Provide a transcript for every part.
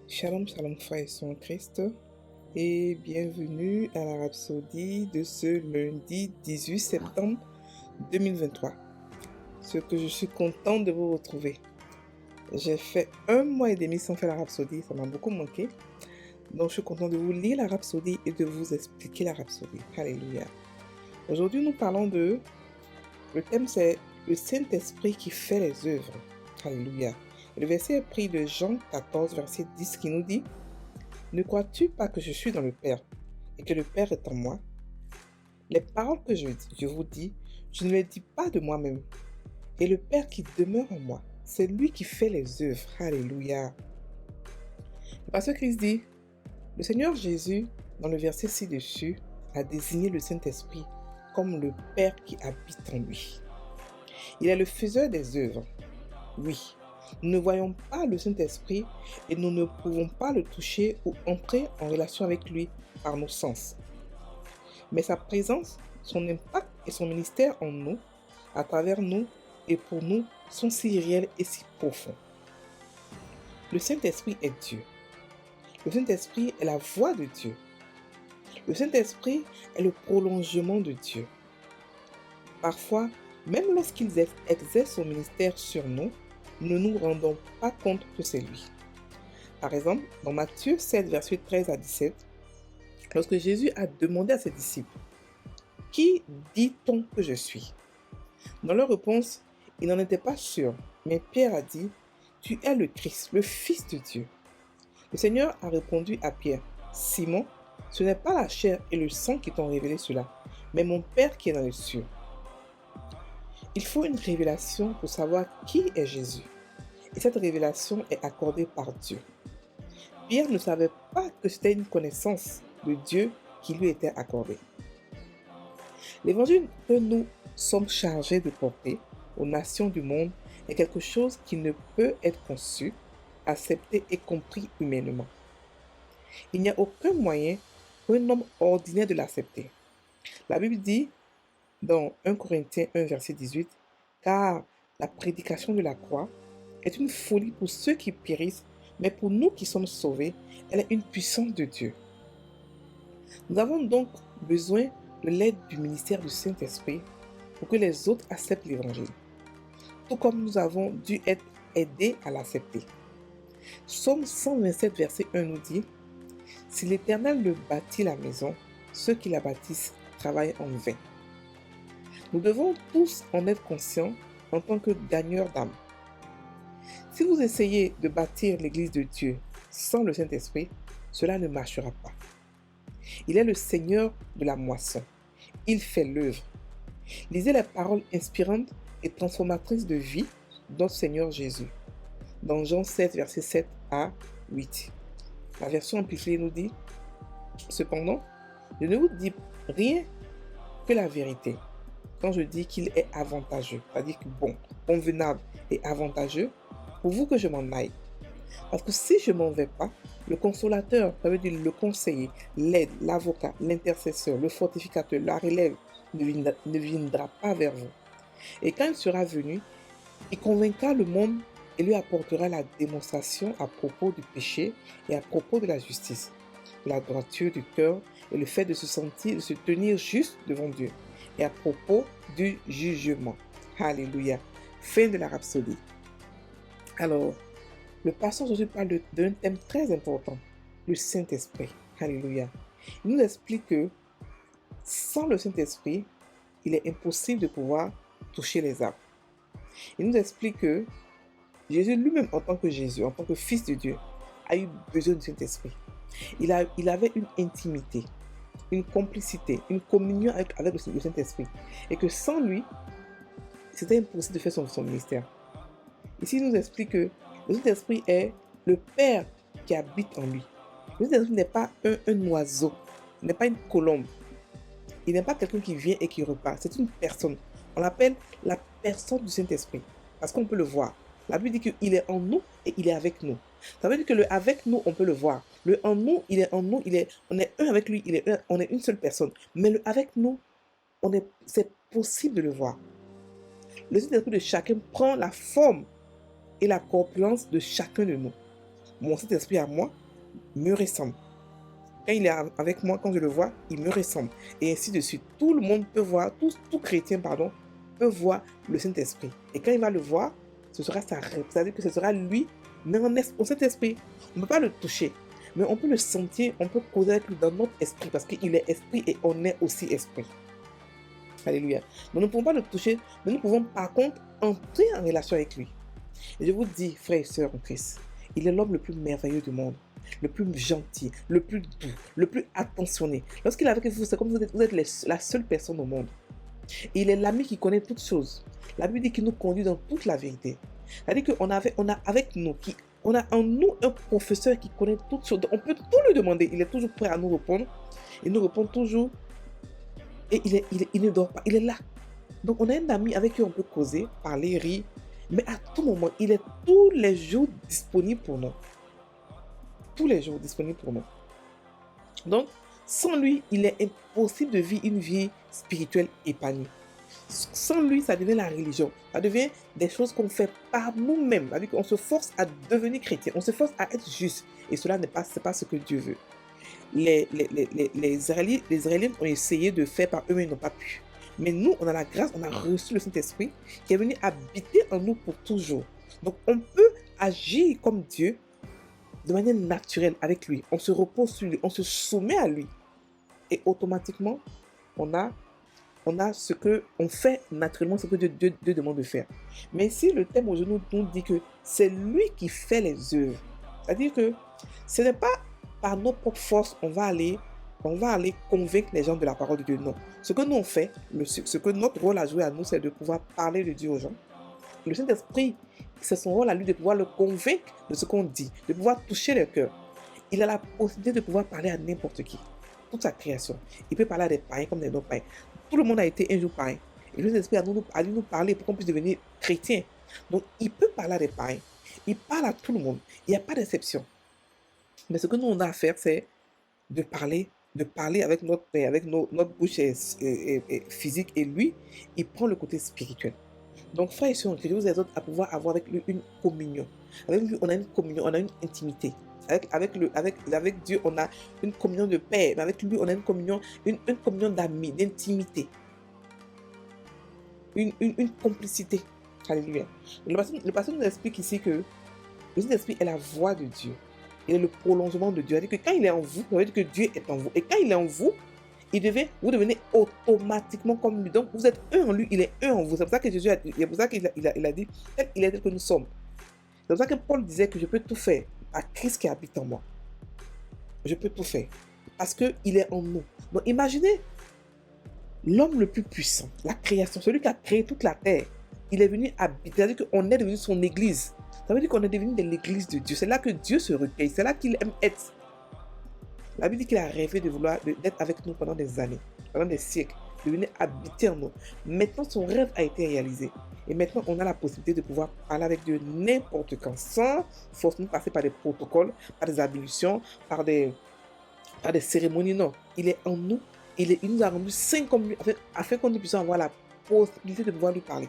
Shalom, shalom, frères et sœurs en Christ, et bienvenue à la rhapsodie de ce lundi 18 septembre 2023. Ce que je suis contente de vous retrouver. J'ai fait 1 mois et demi sans faire la rhapsodie, ça m'a beaucoup manqué. Donc je suis contente de vous lire la rhapsodie et de vous expliquer la rhapsodie. Alléluia. Aujourd'hui nous parlons le thème c'est le Saint-Esprit qui fait les œuvres. Alléluia. Et le verset est pris de Jean 14, verset 10 qui nous dit: ne crois-tu pas que je suis dans le Père et que le Père est en moi? Les paroles que je vous dis, je ne les dis pas de moi-même. Et le Père qui demeure en moi, c'est lui qui fait les œuvres. Alléluia. Le pasteur Christ dit: le Seigneur Jésus, dans le verset ci-dessus, a désigné le Saint-Esprit comme le Père qui habite en lui. Il est le faiseur des œuvres. Oui, nous ne voyons pas le Saint-Esprit et nous ne pouvons pas le toucher ou entrer en relation avec lui par nos sens. Mais sa présence, son impact et son ministère en nous, à travers nous et pour nous, sont si réels et si profonds. Le Saint-Esprit est Dieu. Le Saint-Esprit est la voix de Dieu. Le Saint-Esprit est le prolongement de Dieu. Parfois, même lorsqu'il exerce son ministère sur nous, nous ne nous rendons pas compte que c'est lui. Par exemple, dans Matthieu 7, versets 13 à 17, lorsque Jésus a demandé à ses disciples: qui dit-on que je suis? Dans leur réponse, ils n'en étaient pas sûrs, mais Pierre a dit: tu es le Christ, le Fils de Dieu. Le Seigneur a répondu à Pierre: Simon, ce n'est pas la chair et le sang qui t'ont révélé cela, mais mon Père qui est dans les cieux. Il faut une révélation pour savoir qui est Jésus. Et cette révélation est accordée par Dieu. Pierre ne savait pas que c'était une connaissance de Dieu qui lui était accordée. L'évangile que nous sommes chargés de porter aux nations du monde est quelque chose qui ne peut être conçu, accepté et compris humainement. Il n'y a aucun moyen pour un homme ordinaire de l'accepter. La Bible dit dans 1 Corinthiens 1, verset 18, car la prédication de la croix est une folie pour ceux qui périssent, mais pour nous qui sommes sauvés, elle est une puissance de Dieu. Nous avons donc besoin de l'aide du ministère du Saint-Esprit pour que les autres acceptent l'Évangile, tout comme nous avons dû être aidés à l'accepter. Psaume 127, verset 1 nous dit: si l'Éternel ne bâtit la maison, ceux qui la bâtissent travaillent en vain. Nous devons tous en être conscients en tant que gagneurs d'âme. Si vous essayez de bâtir l'église de Dieu sans le Saint-Esprit, cela ne marchera pas. Il est le Seigneur de la moisson. Il fait l'œuvre. Lisez les paroles inspirantes et transformatrices de vie de notre Seigneur Jésus. Dans Jean 7, verset 7 à 8. La version amplifiée nous dit: cependant, je ne vous dis rien que la vérité quand je dis qu'il est avantageux, c'est-à-dire que bon, convenable et avantageux pour vous que je m'en aille. Parce que si je ne m'en vais pas, le consolateur, ça veut dire le conseiller, l'aide, l'avocat, l'intercesseur, le fortificateur, la relève, ne viendra pas vers vous. Et quand il sera venu, il convaincra le monde et lui apportera la démonstration à propos du péché et à propos de la justice, de la droiture du cœur et le fait de se tenir juste devant Dieu, et à propos du jugement. Alléluia. Fin de la rhapsodie. Alors, le pasteur aujourd'hui parle d'un thème très important, le Saint-Esprit. Alléluia. Il nous explique que sans le Saint-Esprit, il est impossible de pouvoir toucher les âmes. Il nous explique que Jésus lui-même, en tant que Jésus, en tant que Fils de Dieu, a eu besoin du Saint-Esprit. Il avait une intimité, une complicité, une communion avec le Saint-Esprit. Et que sans lui, c'était impossible de faire son ministère. Ici, il nous explique que le Saint-Esprit est le Père qui habite en lui. Le Saint-Esprit n'est pas un oiseau, il n'est pas une colombe. Il n'est pas quelqu'un qui vient et qui repart. C'est une personne. On l'appelle la personne du Saint-Esprit. Parce qu'on peut le voir. La Bible dit qu'il est en nous et il est avec nous. Ça veut dire que le avec nous, on peut le voir. Le en nous, il est en nous, on est un avec lui, on est une seule personne. Mais le avec nous, c'est possible de le voir. Le Saint-Esprit de chacun prend la forme et la corpulence de chacun de nous. mon Saint-Esprit à moi me ressemble. Quand il est avec moi, quand je le vois, il me ressemble. Et ainsi de suite. Tout le monde peut voir, tout chrétien, pardon, peut voir le Saint-Esprit. Et quand il va le voir, ce sera sa rêve. C'est-à-dire que ce sera lui, mais au Saint-Esprit. On ne peut pas le toucher, mais on peut le sentir, on peut causer avec lui dans notre esprit, parce qu'il est esprit et on est aussi esprit. Alléluia. Donc nous ne pouvons pas le toucher, mais nous pouvons par contre entrer en relation avec lui. Et je vous dis, frères et sœurs en Christ, il est l'homme le plus merveilleux du monde, le plus gentil, le plus doux, le plus attentionné. Lorsqu'il est avec vous, c'est comme si vous êtes la seule personne au monde. Et il est l'ami qui connaît toutes choses. La Bible dit qu'il nous conduit dans toute la vérité. C'est-à-dire qu'on a avec nous, on a en nous un professeur qui connaît toutes choses. On peut tout lui demander. Il est toujours prêt à nous répondre. Il nous répond toujours. Et il ne dort pas. Il est là. Donc on a un ami avec qui on peut causer, parler, rire. Mais à tout moment, il est tous les jours disponible pour nous. Tous les jours disponible pour nous. Donc, sans lui, il est impossible de vivre une vie spirituelle épanouie. Sans lui, ça devient la religion. Ça devient des choses qu'on fait par nous-mêmes. C'est-à-dire qu'on se force à devenir chrétien. On se force à être juste. Et cela n'est pas ce que Dieu veut. Les Israéliens ont essayé de faire par eux-mêmes, ils n'ont pas pu. Mais nous, on a la grâce, on a reçu le Saint-Esprit qui est venu habiter en nous pour toujours. Donc, on peut agir comme Dieu de manière naturelle avec lui. On se repose sur lui, on se soumet à lui. Et automatiquement, on a ce que on fait naturellement, ce que Dieu demande de faire. Mais si le thème aujourd'hui nous dit que c'est lui qui fait les œuvres, c'est-à-dire que ce n'est pas par nos propres forces on va aller convaincre les gens de la parole de Dieu. Non. Ce que nous on fait, ce que notre rôle à jouer à nous, c'est de pouvoir parler de Dieu aux gens. Le Saint-Esprit, c'est son rôle à lui de pouvoir le convaincre de ce qu'on dit, de pouvoir toucher le cœur. Il a la possibilité de pouvoir parler à n'importe qui. Toute sa création. Il peut parler à des païens comme des non-païens. Tout le monde a été un jour païen. Et le Saint-Esprit a dû nous parler pour qu'on puisse devenir chrétien. Donc, il peut parler à des païens. Il parle à tout le monde. Il n'y a pas d'exception. Mais ce que nous, on a à faire, c'est de parler avec notre Père, avec notre bouche physique. Et lui, il prend le côté spirituel. Donc, frères et sœurs, je vous exhorte à pouvoir avoir avec lui une communion. Avec lui, on a une communion, on a une intimité. Avec Dieu, on a une communion de paix. Mais avec lui, on a une communion d'amis, d'intimité. Une complicité. Alléluia. Le pasteur nous explique ici que le Saint-Esprit est la voix de Dieu. Il est le prolongement de Dieu. C'est-à-dire que quand il est en vous, ça veut dire que Dieu est en vous. Et quand il est en vous, vous devenez automatiquement comme lui. Donc, vous êtes un en lui, il est un en vous. C'est pour ça que Jésus a dit, il est tel que nous sommes. C'est pour ça que Paul disait que je peux tout faire à Christ qui habite en moi. Je peux tout faire. Parce qu'il est en nous. Donc, imaginez l'homme le plus puissant, la création, celui qui a créé toute la terre. Il est venu habiter. C'est-à-dire qu'on est devenu son église. Ça veut dire qu'on est devenu de l'église de Dieu. C'est là que Dieu se recueille. C'est là qu'il aime être. La Bible dit qu'il a rêvé d'être avec nous pendant des années, pendant des siècles, de venir habiter en nous. Maintenant, son rêve a été réalisé. Et maintenant, on a la possibilité de pouvoir parler avec Dieu n'importe quand, sans forcément passer par des protocoles, par des ablutions, par des cérémonies. Non, il est en nous. Il nous a rendu saints comme lui, afin qu'on puisse avoir la possibilité de pouvoir lui parler,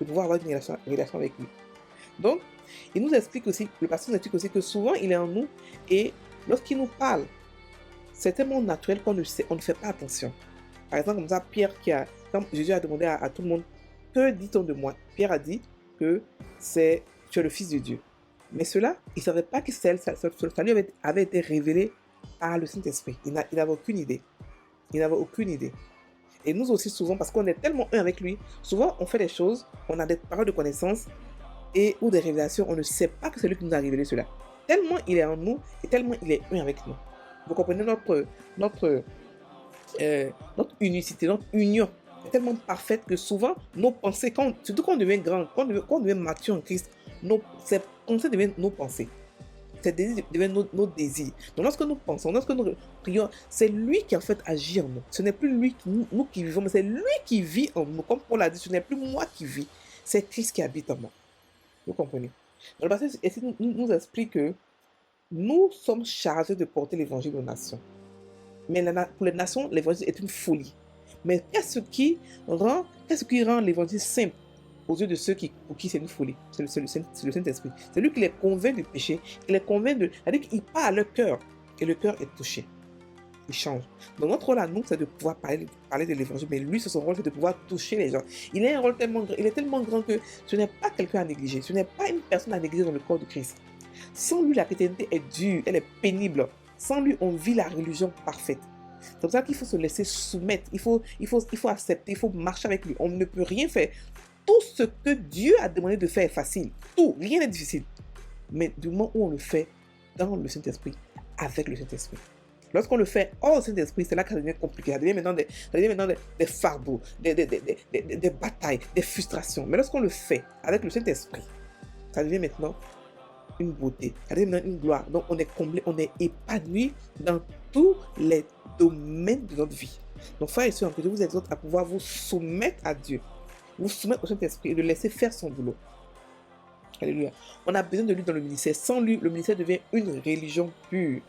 de pouvoir avoir une relation avec lui. Donc, il nous explique aussi, le pasteur nous explique aussi que souvent, il est en nous et lorsqu'il nous parle, c'est tellement naturel qu'on ne fait pas attention. Par exemple, comme ça, quand Jésus a demandé à tout le monde, que dit-on de moi? Pierre a dit que tu es le Fils de Dieu. Mais cela, il ne savait pas que le salut avait été révélé par le Saint-Esprit. Il n'avait aucune idée. Il n'avait aucune idée. Et nous aussi, souvent, parce qu'on est tellement un avec lui, souvent, on fait des choses, on a des paroles de connaissance ou des révélations, on ne sait pas que c'est lui qui nous a révélé cela. Tellement il est en nous et tellement il est un avec nous. Vous comprenez notre unicité, notre union est tellement parfaite que souvent nos pensées, surtout quand on devient grand, quand on devient mature en Christ, ces pensées deviennent nos pensées. Ces désirs deviennent nos désirs. Donc lorsque nous pensons, lorsque nous prions, c'est lui qui en fait agit en nous. Ce n'est plus nous qui vivons, mais c'est lui qui vit en nous. Comme Paul a dit, ce n'est plus moi qui vis, c'est Christ qui habite en moi. Vous comprenez? Donc, le passage nous explique que nous sommes chargés de porter l'évangile aux nations. Mais pour les nations, l'évangile est une folie. Mais qu'est-ce qui rend l'évangile simple? aux yeux de ceux pour qui c'est une folie. C'est le Saint-Esprit. C'est lui qui les convainc du péché, qui les convainc de... C'est-à-dire qu'il parle à leur cœur, et le cœur est touché. Il change. Donc notre rôle à nous, c'est de pouvoir parler de l'évangile, mais lui, c'est son rôle, c'est de pouvoir toucher les gens. Il a un rôle tellement grand, il est tellement grand que ce n'est pas quelqu'un à négliger, ce n'est pas une personne à négliger dans le corps de Christ. Sans lui, la chrétienté est dure, elle est pénible. Sans lui, on vit la religion parfaite. C'est pour ça qu'il faut se laisser soumettre, il faut accepter, il faut marcher avec lui. On ne peut rien faire. Tout ce que Dieu a demandé de faire est facile. Tout, rien n'est difficile. Mais du moment où on le fait dans le Saint-Esprit, avec le Saint-Esprit. Lorsqu'on le fait hors du Saint-Esprit, c'est là que ça devient compliqué. Ça devient maintenant des fardeaux, des batailles, des frustrations. Mais lorsqu'on le fait avec le Saint-Esprit, ça devient maintenant une beauté, ça devient maintenant une gloire. Donc on est comblé, on est épanoui dans tous les domaines de notre vie. Donc frères et sœurs, je vous exhorte à pouvoir vous soumettre à Dieu, vous soumettre au Saint-Esprit et le laisser faire son boulot. Alléluia. On a besoin de lui dans le ministère. Sans lui, le ministère devient une religion pure.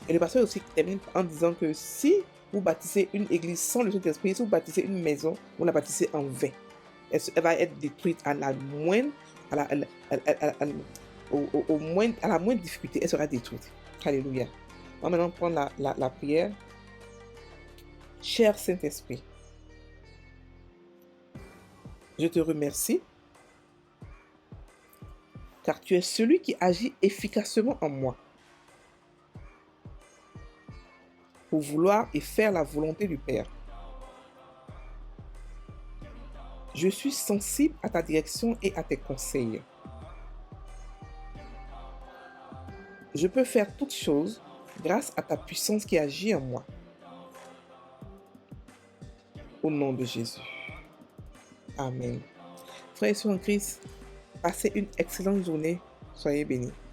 Et le pasteur aussi termine en disant que si vous bâtissez une église sans le Saint-Esprit, si vous bâtissez une maison, vous la bâtissez en vain. Elle va être détruite à la moindre, à la moindre difficulté, elle sera détruite. Alléluia. On va maintenant prendre la prière. Cher Saint-Esprit, je te remercie car tu es celui qui agit efficacement en moi pour vouloir et faire la volonté du Père. Je suis sensible à ta direction et à tes conseils. Je peux faire toutes choses grâce à ta puissance qui agit en moi. Au nom de Jésus. Amen. Frères et sœurs en Christ, passez une excellente journée. Soyez bénis.